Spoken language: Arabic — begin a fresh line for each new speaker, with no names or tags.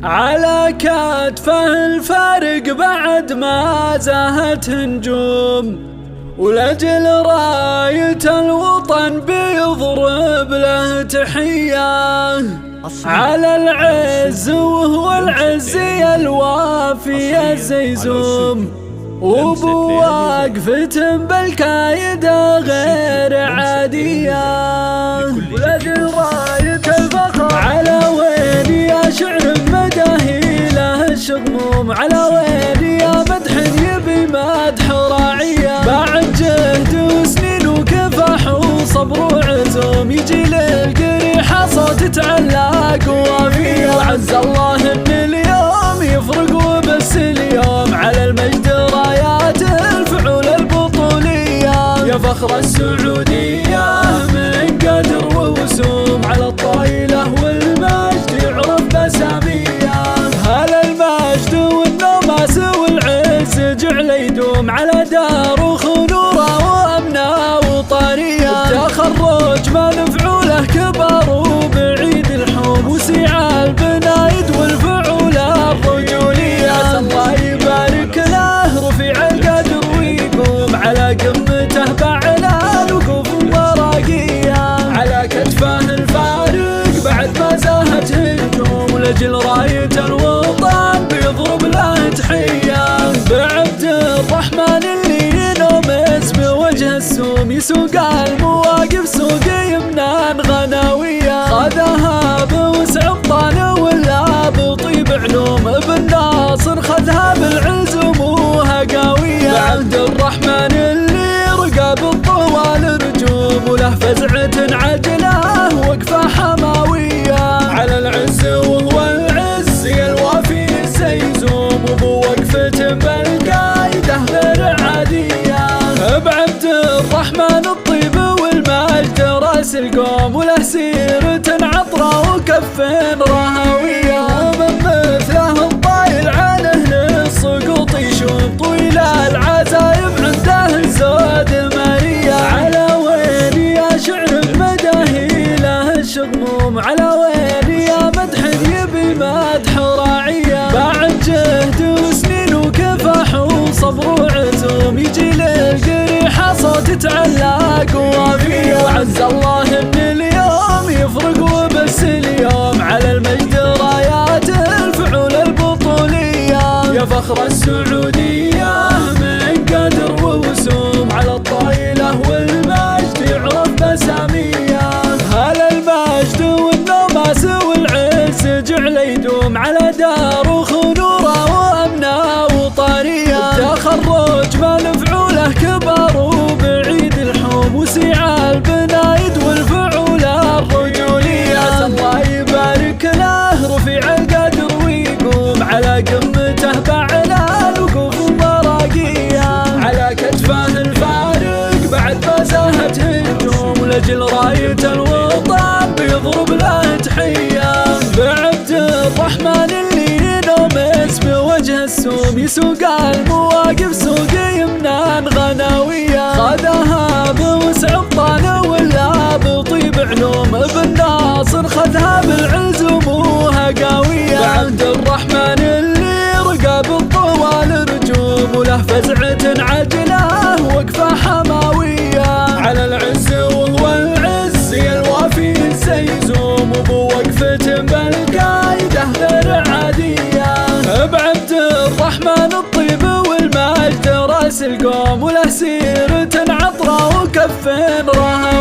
على كتفه الفارق بعد ما زاهت نجوم، ولأجل راية الوطن بيضرب له تحية. على العز وهو العزي الوافي الزيزوم، وبوقفة بالكايدة غير عادية. ولأجل راية الفخر على وين يا شعر مداهي له الشغموم، على وين يا مدح يبي مدح راعية. بعد جهد وسنين وكفاح وصبر وعزوم، يجي للقريحة صوت تعلق وافية. وعز الله ان اليوم يفرق وبس اليوم، على المجد رايات الفعول البطولية. يا فخر السعودية من قدر ووسوم، على الطايلة والمجد يعرف بسامية. هلا المجد والنوماس والعز جعل يدوم، على دار وخنوره وامنه وطنيه. تخرج ما نفعوله كبر وبعيد الحوم، وسيع البنايد والفعوله الرجوليه. عسى الله يبارك له رفيع القدر ويقوم، على قمته بعلى الوقوف وراقيه. على كتفه الفارق بعد ما زاهت هجوم، ولأجل راية الوطن بيضرب له تحية. بعبد الرحمن اللي ينومس بوجه السوم، يسوق المواقف سوق يمنان غناوية. خذها بوسع الطان ولا بطيب علوم، ابن ناصر خذها بالعزم وها قاوية. بعبد الرحمن اللي رقى بالطوال رجوم، وله فزعة عجله وقفة حماوية. على العز وهو العزي الوافي الزيزوم، وبوقفة بالقايدة غير عادية. بعبد الرحمن الطيب والمجد راس القوم، وله سيرة عطرة وكف رهوية. من مثله الطايل عنه للسقوط يشوم، طويل العزايم عنده الزود مارية. على وين يا شعر مداهي له الشغموم، على وين يا مدح يبي مدح راعية. بعد جهد وسنين وكفاح وصبر وعزوم، يجي للقريحة صوت تعلق وافية. وعز الله ان اليوم يفرق وبس اليوم، على المجد رايات الفعول البطولية. يا فخر السعودية من قدر ووسوم، على الطايلة والمجد يعرف بسامية. هلا المجد والنوماس والعز جعل يدوم، على دار وخنوره وامنه وطنيه. تخرج ما نفعوله كبر وبعيد الحوم، وسيع البنايد والفعوله الرجوليه. عسى الله يبارك له رفيع القدر ويقوم، على قمته بعلى الوقوف وراقيه. على كتفه الفارق بعد ما زاهت هجوم، ولأجل راية الوطن بيضرب له تحية. بعبد الرحمن اللي ينومس بوجه السوم، يسوق المواقف سوق يمنان غناوية. خذها بوسع الطان ولا بطيب علوم، ابن ناصر خذها بالعزم وها قاوية. بعبد الرحمن اللي رقى بالطوال رجوم، وله فزعة عجله وقفة حماوية. على العز وهو العزي الوافي الزيزوم، وبوقفة بالقايدة غير عادية. بعبد الرحمن الطيب والمجد راس القوم، وله سيرة عطرة وكف رهوية.